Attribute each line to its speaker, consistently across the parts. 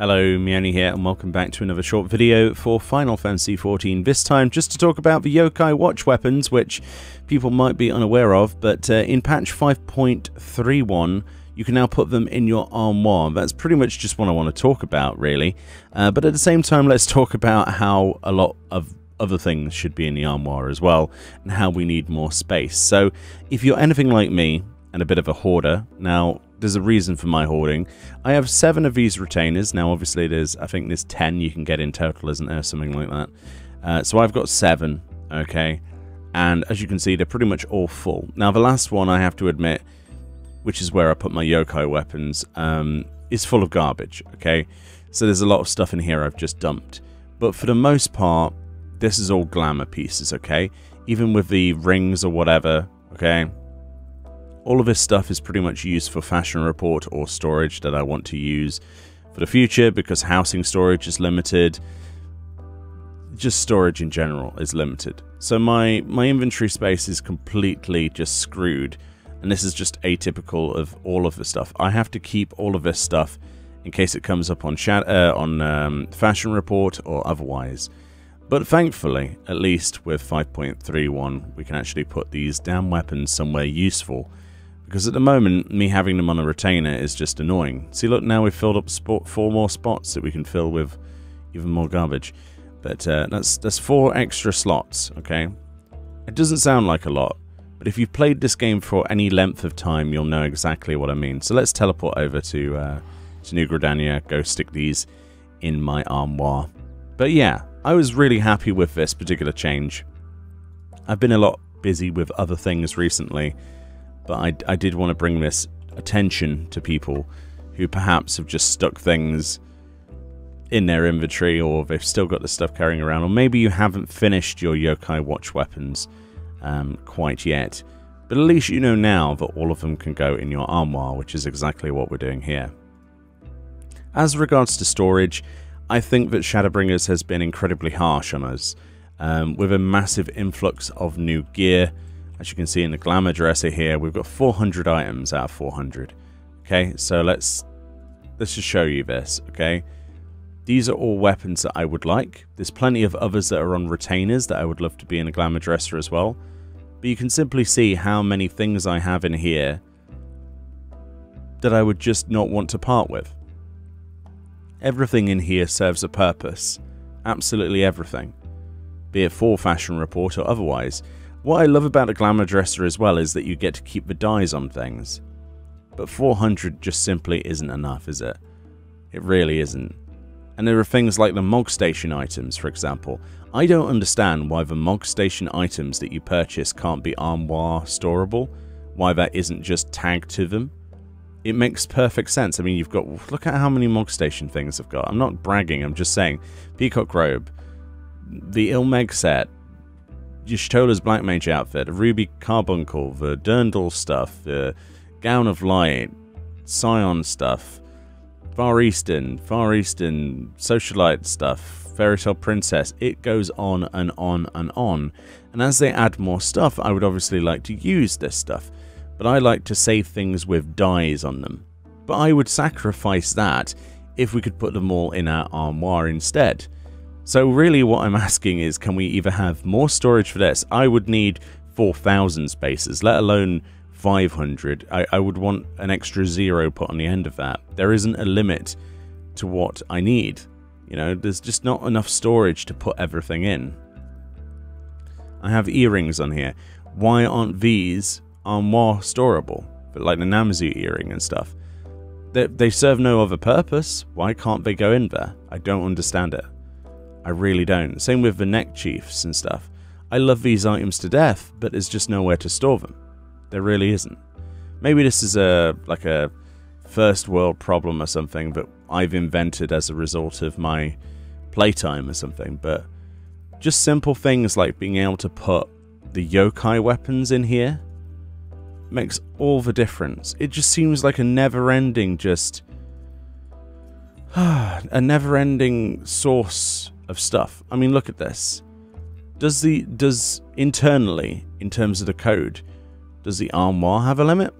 Speaker 1: Hello, Mioni here, and welcome back to another short video for Final Fantasy XIV. This time just to talk about the Yokai Watch weapons, which people might be unaware of, but in patch 5.31 you can now put them in your armoire. That's pretty much just what I want to talk about, really. But at the same time, let's talk about how a lot of other things should be in the armoire as well, and how we need more space. So if you're anything like me, and a bit of a hoarder, now there's a reason for my hoarding. I have 7 of these retainers. Now obviously I think there's 10 you can get in total, isn't there? Something like that. So I've got 7, okay? And as you can see, they're pretty much all full. Now the last one, I have to admit, which is where I put my yokai weapons, is full of garbage, okay? So there's a lot of stuff in here I've just dumped. But for the most part, this is all glamour pieces, okay? Even with the rings or whatever, okay? All of this stuff is pretty much used for fashion report or storage that I want to use for the future, because housing storage is limited. Just storage in general is limited. So my inventory space is completely just screwed, and this is just atypical of all of the stuff. I have to keep all of this stuff in case it comes up on fashion report or otherwise. But thankfully, at least with 5.31, we can actually put these damn weapons somewhere useful. Because at the moment, me having them on a retainer is just annoying. See, look, now we've filled up 4 more spots that we can fill with even more garbage. But that's 4 extra slots, okay? It doesn't sound like a lot, but if you've played this game for any length of time, you'll know exactly what I mean. So let's teleport over to New Gridania, go stick these in my armoire. But yeah, I was really happy with this particular change. I've been a lot busy with other things recently, but I did want to bring this attention to people who perhaps have just stuck things in their inventory, or they've still got the stuff carrying around, or maybe you haven't finished your Yokai Watch weapons quite yet. But at least you know now that all of them can go in your armoire, which is exactly what we're doing here. As regards to storage, I think that Shadowbringers has been incredibly harsh on us, with a massive influx of new gear. As you can see in the glamour dresser here, we've got 400 items out of 400. Okay, so let's just show you this, okay? These are all weapons that I would like. There's plenty of others that are on retainers that I would love to be in a glamour dresser as well. But you can simply see how many things I have in here that I would just not want to part with. Everything in here serves a purpose. Absolutely everything. Be it for fashion report or otherwise. What I love about a glamour dresser as well is that you get to keep the dyes on things. But 400 just simply isn't enough, is it? It really isn't. And there are things like the Mog Station items, for example. I don't understand why the Mog Station items that you purchase can't be armoire storable. Why that isn't just tagged to them. It makes perfect sense. I mean, you've got... Look at how many Mog Station things I've got. I'm not bragging, I'm just saying. Peacock Robe. The Ilmeg set. Y'shtola's Black Mage outfit, a Ruby Carbuncle, the Durndal stuff, the Gown of Light, Scion stuff, Far Eastern Socialite stuff, Fairy Tale Princess. It goes on and on and on. And as they add more stuff, I would obviously like to use this stuff. But I like to save things with dyes on them. But I would sacrifice that if we could put them all in our armoire instead. So really what I'm asking is, can we either have more storage for this? I would need 4,000 spaces, let alone 500. I would want an extra 0 put on the end of that. There isn't a limit to what I need. You know, there's just not enough storage to put everything in. I have earrings on here. Why aren't these armoire storable? But like the Namazu earring and stuff. They serve no other purpose. Why can't they go in there? I don't understand it. I really don't. Same with the neck chiefs and stuff. I love these items to death, but there's just nowhere to store them. There really isn't. Maybe this is like a first world problem or something that I've invented as a result of my playtime or something, but just simple things like being able to put the yokai weapons in here makes all the difference. It just seems like a never-ending a never-ending source of stuff. I mean, look at this. Does internally, in terms of the code, does the armoire have a limit?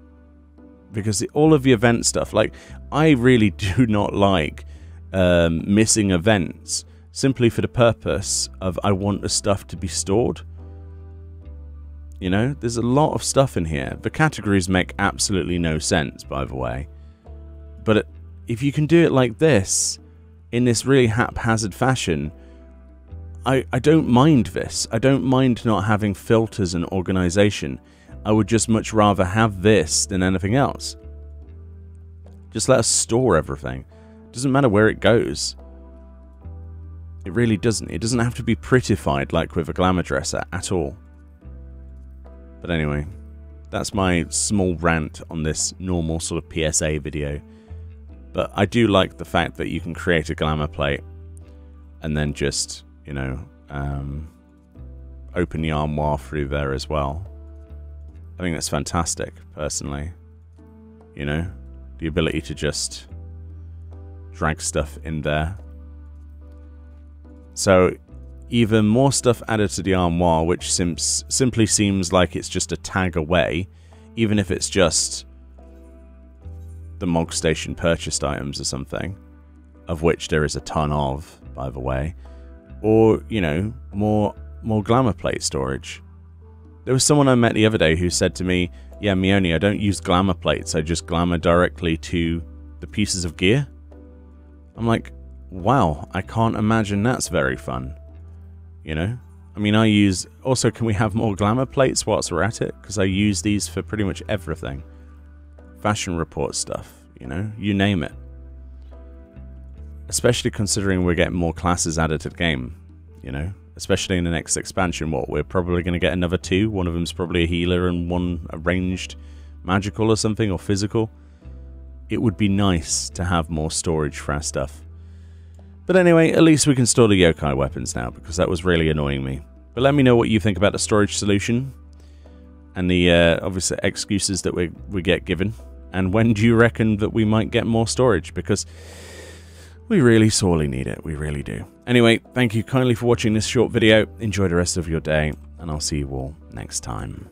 Speaker 1: Because all of the event stuff, like, I really do not like missing events simply for the purpose of I want the stuff to be stored. You know, there's a lot of stuff in here. The categories make absolutely no sense, by the way. But if you can do it like this, in this really haphazard fashion, I don't mind this. I don't mind not having filters and organization. I would just much rather have this than anything else. Just let us store everything. It doesn't matter where it goes. It really doesn't. It doesn't have to be prettified like with a glamour dresser at all. But anyway, that's my small rant on this normal sort of PSA video. But I do like the fact that you can create a glamour plate and then just, you know, open the armoire through there as well. I think that's fantastic, personally. You know, the ability to just drag stuff in there. So, even more stuff added to the armoire, which simply seems like it's just a tag away, even if it's just the Mog Station purchased items or something, of which there is a ton of, by the way, or, you know, more glamour plate storage. There was someone I met the other day who said to me, yeah, Meoni, I don't use glamour plates, I just glamour directly to the pieces of gear. I'm like, wow, I can't imagine that's very fun. You know? I mean, also, can we have more glamour plates whilst we're at it? Because I use these for pretty much everything. Fashion report stuff, you know? You name it. Especially considering we're getting more classes added to the game, you know? Especially in the next expansion, we're probably going to get another 2. One of them's probably a healer and one a ranged magical or something, or physical. It would be nice to have more storage for our stuff. But anyway, at least we can store the yokai weapons now, because that was really annoying me. But let me know what you think about the storage solution, and the obvious excuses that we get given. And when do you reckon that we might get more storage? Because we really sorely need it, we really do. Anyway, thank you kindly for watching this short video. Enjoy the rest of your day, and I'll see you all next time.